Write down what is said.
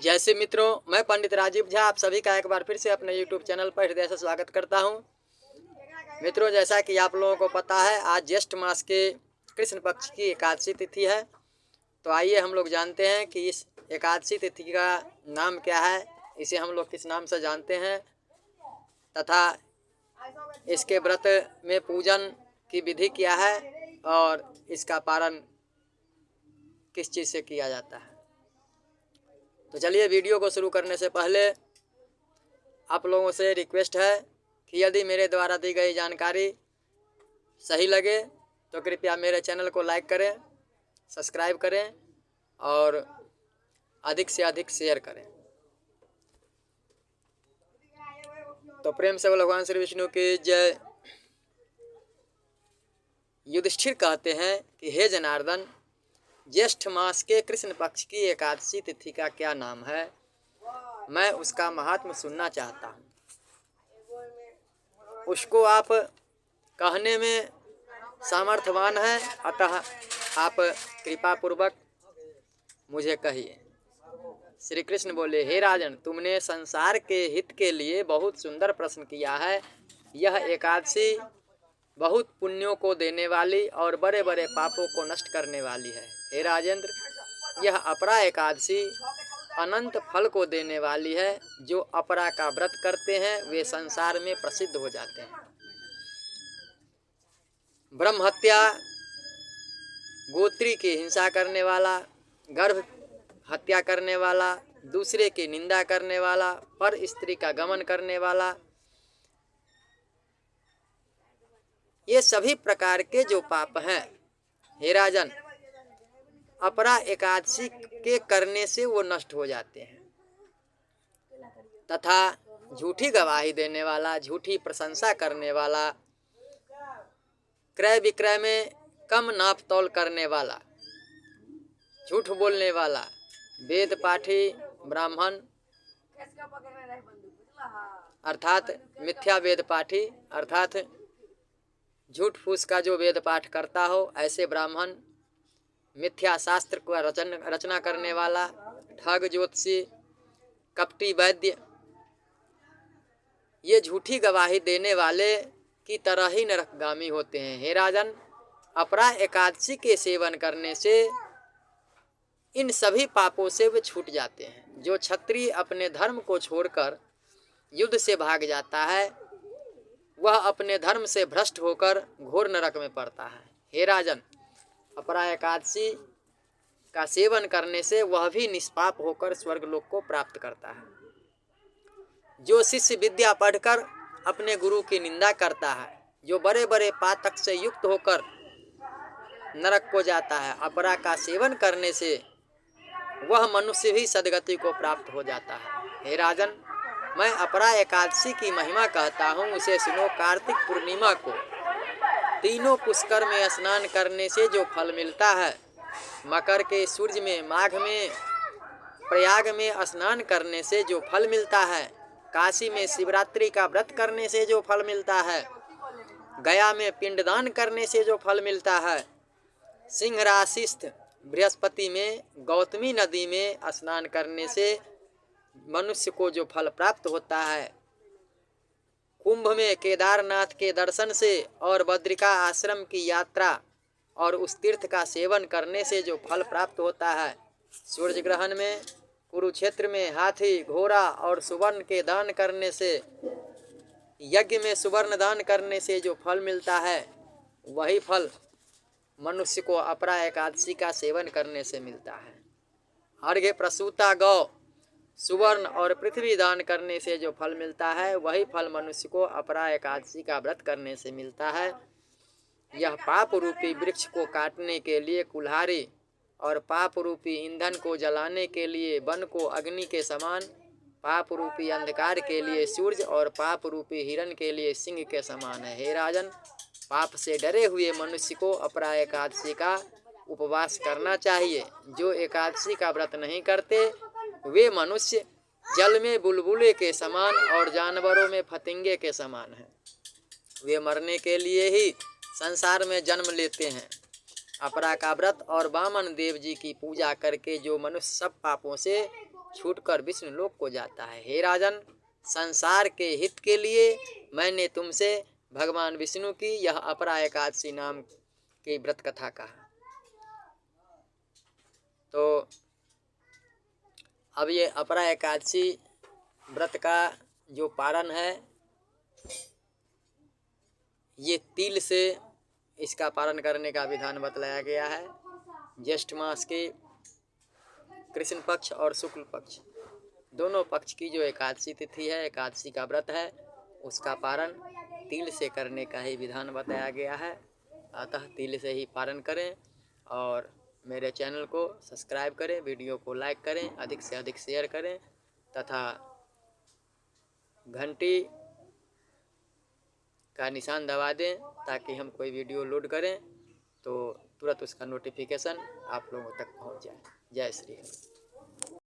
जैसे मित्रों, मैं पंडित राजीव झा आप सभी का एक बार फिर से अपने YouTube चैनल पर हृदय से स्वागत करता हूं। मित्रों, जैसा कि आप लोगों को पता है, आज ज्येष्ठ मास के कृष्ण पक्ष की एकादशी तिथि है। तो आइए हम लोग जानते हैं कि इस एकादशी तिथि का नाम क्या है, इसे हम लोग किस नाम से जानते हैं तथा इसके व्रत में पूजन की विधि क्या है और इसका पारण किस चीज़ से किया जाता है। तो चलिए, वीडियो को शुरू करने से पहले आप लोगों से रिक्वेस्ट है कि यदि मेरे द्वारा दी गई जानकारी सही लगे तो कृपया मेरे चैनल को लाइक करें, सब्सक्राइब करें और अधिक से अधिक शेयर करें। तो प्रेम से बोलो भगवान श्री विष्णु की जय। युधिष्ठिर कहते हैं कि हे जनार्दन, ज्येष्ठ मास के कृष्ण पक्ष की एकादशी तिथि का क्या नाम है? मैं उसका महात्म्य सुनना चाहता हूँ। उसको आप कहने में सामर्थ्यवान है, अतः आप कृपा पूर्वक मुझे कहिए। श्री कृष्ण बोले, हे राजन, तुमने संसार के हित के लिए बहुत सुंदर प्रश्न किया है। यह एकादशी बहुत पुण्यों को देने वाली और बड़े बड़े पापों को नष्ट करने वाली है। हे राजेंद्र, यह अपरा एकादशी अनंत फल को देने वाली है। जो अपरा का व्रत करते हैं वे संसार में प्रसिद्ध हो जाते हैं। ब्रह्म हत्या, गोत्री की हिंसा करने वाला, गर्भ हत्या करने वाला, दूसरे की निंदा करने वाला, पर स्त्री का गमन करने वाला, ये सभी प्रकार के जो पाप हैं, हे राजन, अपरा एकादशी के करने से वो नष्ट हो जाते हैं। तथा झूठी गवाही देने वाला, झूठी प्रशंसा करने वाला, क्रय विक्रय में कम नाप तौल करने वाला, झूठ बोलने वाला, वेद पाठी ब्राह्मण अर्थात मिथ्या वेद पाठी अर्थात झूठ फूस का जो वेद पाठ करता हो, ऐसे ब्राह्मण, मिथ्या शास्त्र का रचना करने वाला, ठग ज्योतिषी, कपटी वैद्य, ये झूठी गवाही देने वाले की तरह ही नरकगामी होते हैं। हे राजन, अपरा एकादशी के सेवन करने से इन सभी पापों से वे छूट जाते हैं। जो क्षत्रिय अपने धर्म को छोड़कर युद्ध से भाग जाता है, वह अपने धर्म से भ्रष्ट होकर घोर नरक में पड़ता है। हे राजन, अपरा एकादशी का सेवन करने से वह भी निष्पाप होकर स्वर्गलोक को प्राप्त करता है। जो शिष्य विद्या पढ़कर अपने गुरु की निंदा करता है, जो बड़े बड़े पातक से युक्त होकर नरक को जाता है, अपरा का सेवन करने से वह मनुष्य भी सदगति को प्राप्त हो जाता है। हे राजन, मैं अपरा एकादशी की महिमा कहता हूँ, उसे सुनो। कार्तिक पूर्णिमा को तीनों पुष्कर में स्नान करने से जो फल मिलता है, मकर के सूर्य में, माघ में, प्रयाग में स्नान करने से जो फल मिलता है, काशी में शिवरात्रि का व्रत करने से जो फल मिलता है, गया में पिंडदान करने से जो फल मिलता है, सिंह राशिस्थ बृहस्पति में गौतमी नदी में स्नान करने से मनुष्य को जो फल प्राप्त होता है, कुंभ में केदारनाथ के दर्शन से और बद्रिका आश्रम की यात्रा और उस तीर्थ का सेवन करने से जो फल प्राप्त होता है, सूर्य ग्रहण में, कुरुक्षेत्र में हाथी, घोड़ा और सुवर्ण के दान करने से, यज्ञ में सुवर्ण दान करने से जो फल मिलता है, वही फल मनुष्य को अपरा एकादशी का सेवन करने से मिलता है। अर्घ्य, प्रसूता गौ, सुवर्ण और पृथ्वी दान करने से जो फल मिलता है, वही फल मनुष्य को अपरा एकादशी का व्रत करने से मिलता है। यह पाप रूपी वृक्ष को काटने के लिए कुल्हाड़ी और पाप रूपी ईंधन को जलाने के लिए वन को अग्नि के समान, पाप रूपी अंधकार के लिए सूर्य और पाप रूपी हिरण के लिए सिंह के समान है। हे राजन, पाप से डरे हुए मनुष्य को अपरा एकादशी का उपवास करना चाहिए। जो एकादशी का व्रत नहीं करते वे मनुष्य जल में बुलबुले के समान और जानवरों में फतिंगे के समान हैं। वे मरने के लिए ही संसार में जन्म लेते हैं। अपरा का व्रत और वामन देव जी की पूजा करके जो मनुष्य सब पापों से छूटकर विष्णु लोक को जाता है। हे राजन, संसार के हित के लिए मैंने तुमसे भगवान विष्णु की यह अपरा एकादशी नाम की व्रत कथा कहा। तो अब ये अपरा एकादशी व्रत का जो पारण है, ये तिल से इसका पारण करने का विधान बतलाया गया है। ज्येष्ठ मास के कृष्ण पक्ष और शुक्ल पक्ष दोनों पक्ष की जो एकादशी तिथि है, एकादशी का व्रत है, उसका पारण तिल से करने का ही विधान बताया गया है। अतः तिल से ही पारण करें और मेरे चैनल को सब्सक्राइब करें, वीडियो को लाइक करें, अधिक से अधिक शेयर करें तथा घंटी का निशान दबा दें ताकि हम कोई वीडियो लोड करें तो तुरंत उसका नोटिफिकेशन आप लोगों तक पहुंच जाए। जय श्री राम।